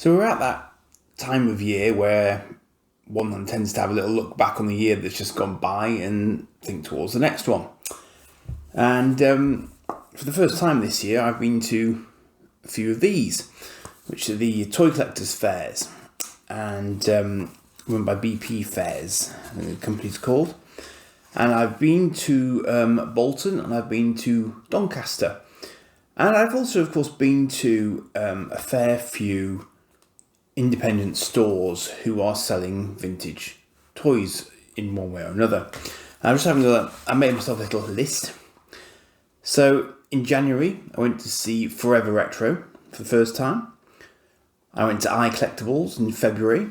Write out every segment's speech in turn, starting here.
So we're at that time of year where one tends to have a little look back on the year that's just gone by and think towards the next one. And for the first time this year, I've been to a few of these, which are the Toy Collectors Fairs, and run by BP Fairs, I think the company's called. And I've been to Bolton, and I've been to Doncaster. And I've also, of course, been to a fair few independent stores who are selling vintage toys in one way or another. I'm just I made myself a little list. So in January, I went to see Forever Retro for the first time. I went to iCollectibles in February.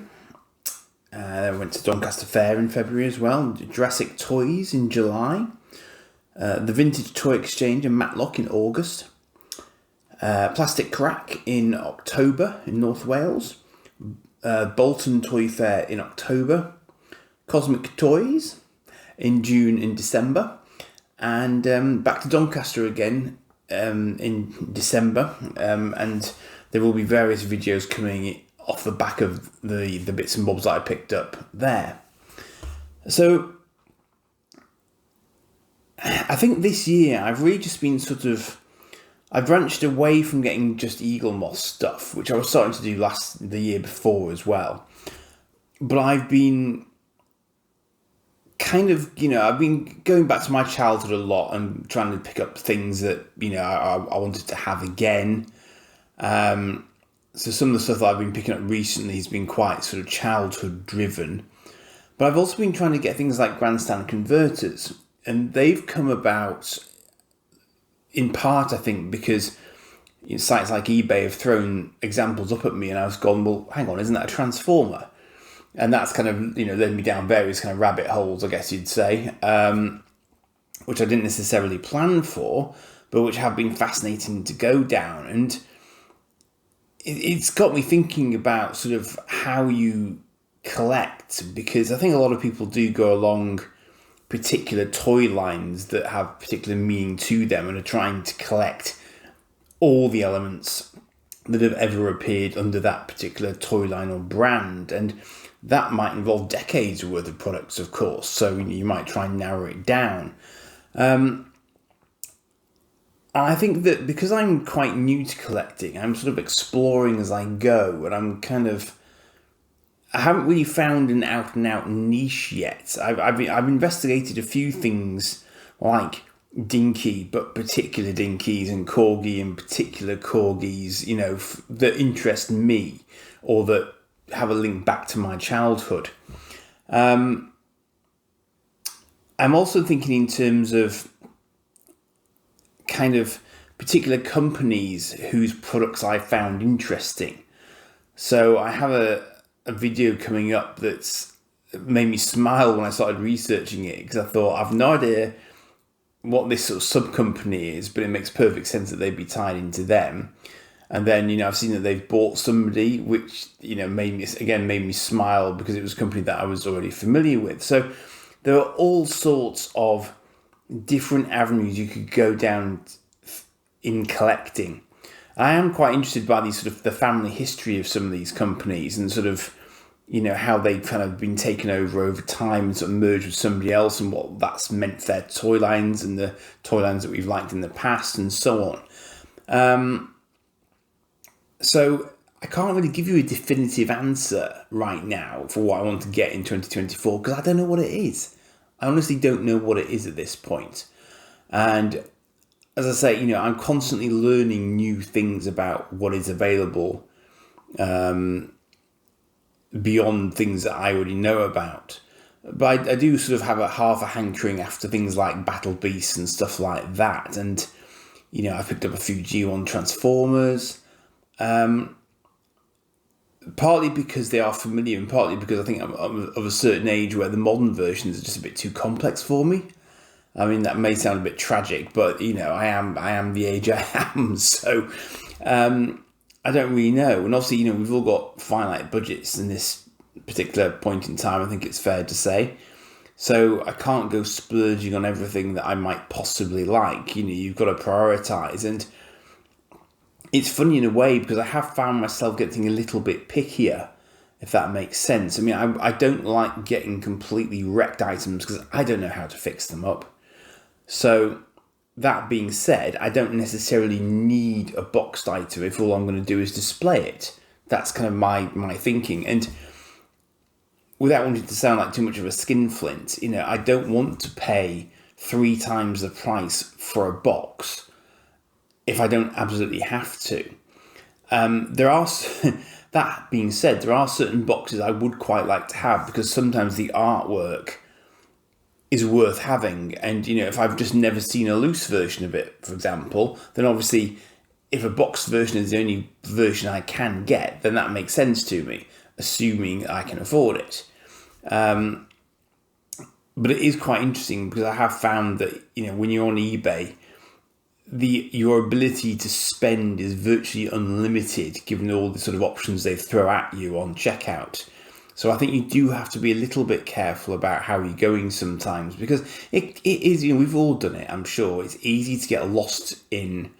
I went to Doncaster Fair in February as well. Jurassic Toys in July. The Vintage Toy Exchange and Matlock in August. Plastic Crack in October in North Wales. Bolton Toy Fair in October. Cosmic Toys in June and December. And back to Doncaster again in December. And there will be various videos coming off the back of the bits and bobs that I picked up there. So I think this year I've really just been I've branched away from getting just Eagle Moss stuff, which I was starting to do the year before as well. But I've been I've been going back to my childhood a lot and trying to pick up things that, I wanted to have again. So some of the stuff that I've been picking up recently has been quite sort of childhood driven. But I've also been trying to get things like grandstand converters. And they've come about in part, I think, because sites like eBay have thrown examples up at me and I was gone, well, hang on, isn't that a transformer? And that's kind of, led me down various kind of rabbit holes, I guess you'd say, which I didn't necessarily plan for, but which have been fascinating to go down. And it's got me thinking about sort of how you collect, because I think a lot of people do go along particular toy lines that have particular meaning to them and are trying to collect all the elements that have ever appeared under that particular toy line or brand. And that might involve decades worth of products, of course, so you might try and narrow it down. I think that because I'm quite new to collecting, I'm sort of exploring as I go, and I haven't really found an out-and-out niche yet. I've investigated a few things like dinky, but particular dinkies, and corgi and particular corgis, that interest me or that have a link back to my childhood. I'm also thinking in terms of kind of particular companies whose products I found interesting. So I have a video coming up that's made me smile when I started researching it, because I thought, I've no idea what this sort of sub-company is, but it makes perfect sense that they'd be tied into them. And then, I've seen that they've bought somebody, which, made me smile because it was a company that I was already familiar with. So there are all sorts of different avenues you could go down in collecting. I am quite interested by the family history of some of these companies and how they've kind of been taken over time and sort of merged with somebody else, and what that's meant for their toy lines and the toy lines that we've liked in the past and so on. So I can't really give you a definitive answer right now for what I want to get in 2024, because I don't know what it is. I honestly don't know what it is at this point. And as I say, I'm constantly learning new things about what is available beyond things that I already know about. But I do sort of have half a hankering after things like Battle Beasts and stuff like that. And, I picked up a few G1 Transformers. Partly because they are familiar, and partly because I think I'm of a certain age where the modern versions are just a bit too complex for me. I mean, that may sound a bit tragic, but I am the age I am, so I don't really know. And obviously, we've all got finite budgets in this particular point in time, I think it's fair to say. So I can't go splurging on everything that I might possibly like. You've got to prioritise. And it's funny in a way because I have found myself getting a little bit pickier, if that makes sense. I mean, I don't like getting completely wrecked items because I don't know how to fix them up. So that being said, I don't necessarily need a boxed item if all I'm going to do is display it. That's kind of my thinking. And without wanting to sound like too much of a skinflint, I don't want to pay 3 times the price for a box if I don't absolutely have to. There are, that being said, there are certain boxes I would quite like to have because sometimes the artwork is worth having. And, if I've just never seen a loose version of it, for example, then obviously if a boxed version is the only version I can get, then that makes sense to me, assuming I can afford it. But it is quite interesting because I have found that, when you're on eBay, your ability to spend is virtually unlimited given all the sort of options they throw at you on checkout. So I think you do have to be a little bit careful about how you're going sometimes because it is, we've all done it, I'm sure. It's easy to get lost in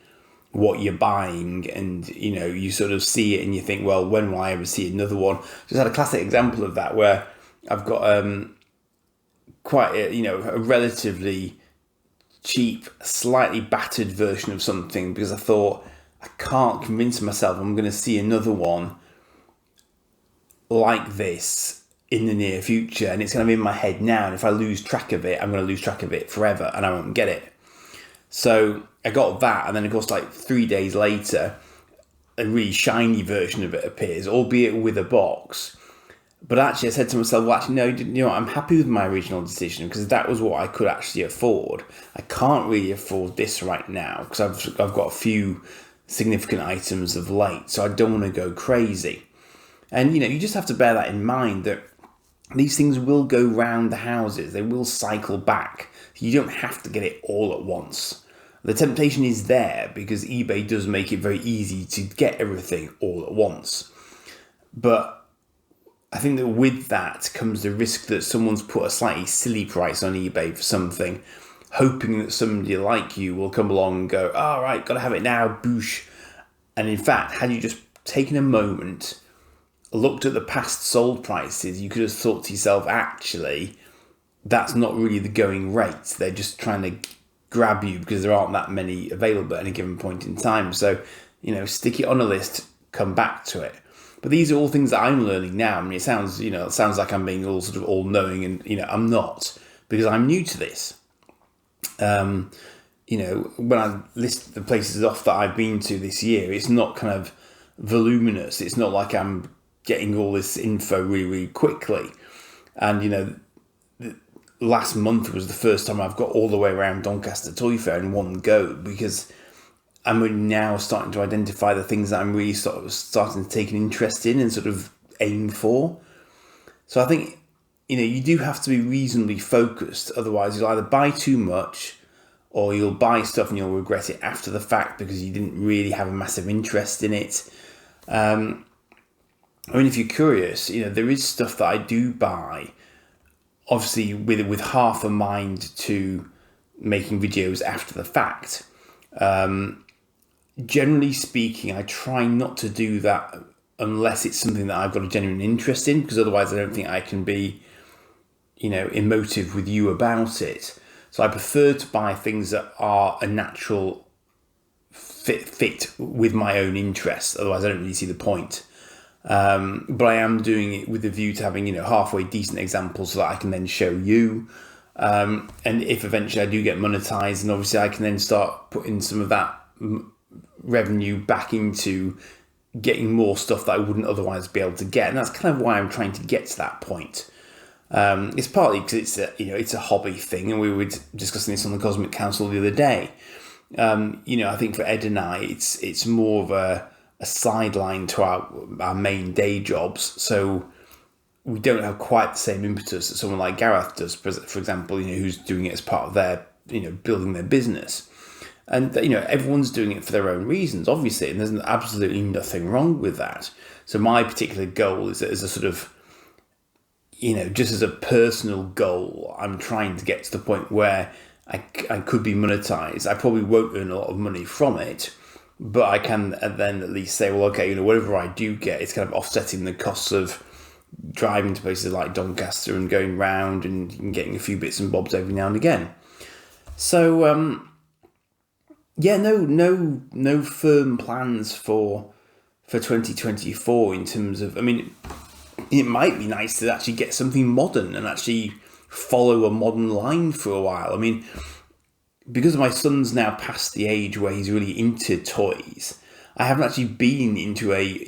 what you're buying and, you sort of see it and you think, well, when will I ever see another one? Just had a classic example of that where I've got quite a relatively cheap, slightly battered version of something because I thought I can't convince myself I'm going to see another one like this in the near future, and it's kind of in my head now, and if I lose track of it, I'm going to lose track of it forever and I won't get it. So I got that, and then of course 3 days later a really shiny version of it appears, albeit with a box. But actually, I said to myself, well, actually, no, I'm happy with my original decision because that was what I could actually afford. I can't really afford this right now because I've got a few significant items of late, so I don't want to go crazy. And, you just have to bear that in mind that these things will go round the houses. They will cycle back. You don't have to get it all at once. The temptation is there because eBay does make it very easy to get everything all at once. But I think that with that comes the risk that someone's put a slightly silly price on eBay for something, hoping that somebody like you will come along and go, all right, got to have it now, boosh. And in fact, had you just taken a moment, looked at the past sold prices, you could have thought to yourself, actually, that's not really the going rate. They're just trying to grab you because there aren't that many available at any given point in time. So, stick it on a list, come back to it. But these are all things that I'm learning now. I mean, it sounds like I'm being all sort of all-knowing, and I'm not, because I'm new to this. When I list the places off that I've been to this year, it's not kind of voluminous. It's not like I'm getting all this info really, really quickly. And last month was the first time I've got all the way around Doncaster Toy Fair in one go because I'm really now starting to identify the things that I'm really sort of starting to take an interest in and sort of aim for. So I think, you do have to be reasonably focused. Otherwise, you'll either buy too much or you'll buy stuff and you'll regret it after the fact because you didn't really have a massive interest in it. If you're curious, there is stuff that I do buy, obviously with half a mind to making videos after the fact. Generally speaking, I try not to do that unless it's something that I've got a genuine interest in, because otherwise I don't think I can be, emotive with you about it. So I prefer to buy things that are a natural fit with my own interests. Otherwise I don't really see the point. But I am doing it with a view to having, halfway decent examples so that I can then show you. And if eventually I do get monetized, and obviously I can then start putting some of that revenue back into getting more stuff that I wouldn't otherwise be able to get. And that's kind of why I'm trying to get to that point. It's partly because it's a hobby thing, and we were discussing this on the Cosmic Council the other day. I think for Ed and I, it's more of a sideline to our main day jobs, so we don't have quite the same impetus that someone like Gareth does, for example, who's doing it as part of their, building their business. And, everyone's doing it for their own reasons, obviously, and there's absolutely nothing wrong with that. So my particular goal is that as a sort of, just as a personal goal, I'm trying to get to the point where I could be monetized. I probably won't earn a lot of money from it, but I can then at least say, well, okay, whatever I do get, it's kind of offsetting the costs of driving to places like Doncaster and going round and getting a few bits and bobs every now and again. So yeah, no firm plans for 2024 in terms of. I mean, it might be nice to actually get something modern and actually follow a modern line for a while. I mean, because my son's now past the age where he's really into toys, I haven't actually been into a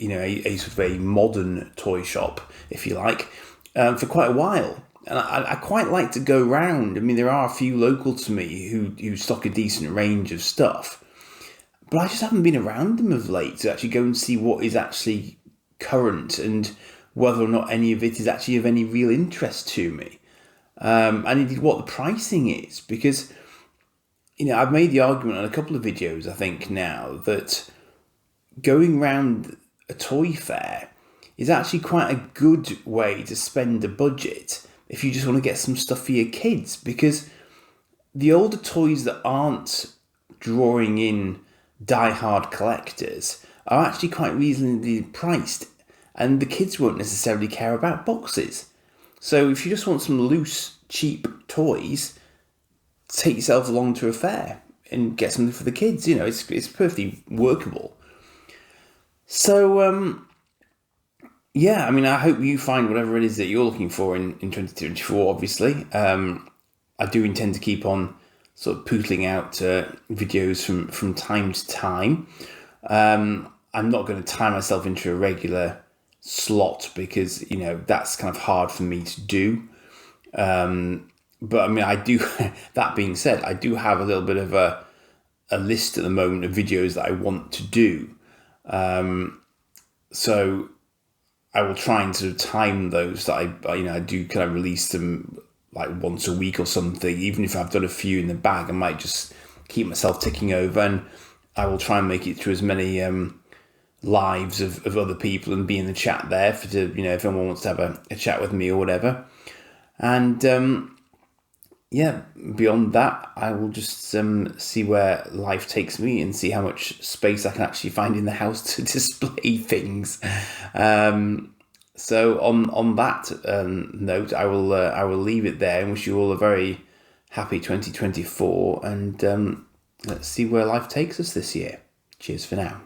sort of a modern toy shop, if you like, for quite a while. And I quite like to go round. I mean, there are a few local to me who stock a decent range of stuff, but I just haven't been around them of late to actually go and see what is actually current and whether or not any of it is actually of any real interest to me. And indeed what the pricing is, because I've made the argument on a couple of videos, I think now, that going round a toy fair is actually quite a good way to spend a budget if you just want to get some stuff for your kids, because the older toys that aren't drawing in die-hard collectors are actually quite reasonably priced, and the kids won't necessarily care about boxes. So if you just want some loose, cheap toys, take yourself along to a fair and get something for the kids. It's perfectly workable. So yeah, I mean, I hope you find whatever it is that you're looking for in 2024, obviously. I do intend to keep on sort of pootling out videos from time to time. I'm not going to tie myself into a regular slot because, that's kind of hard for me to do. But I mean, I do, that being said, I do have a little bit of a list at the moment of videos that I want to do. So I will try and sort of time those that I do kind of release them like once a week or something. Even if I've done a few in the bag, I might just keep myself ticking over, and I will try and make it through as many lives of other people and be in the chat there if anyone wants to have a chat with me or whatever. And yeah, beyond that, I will just see where life takes me and see how much space I can actually find in the house to display things. So on that note, I will leave it there and wish you all a very happy 2024. And let's see where life takes us this year. Cheers for now.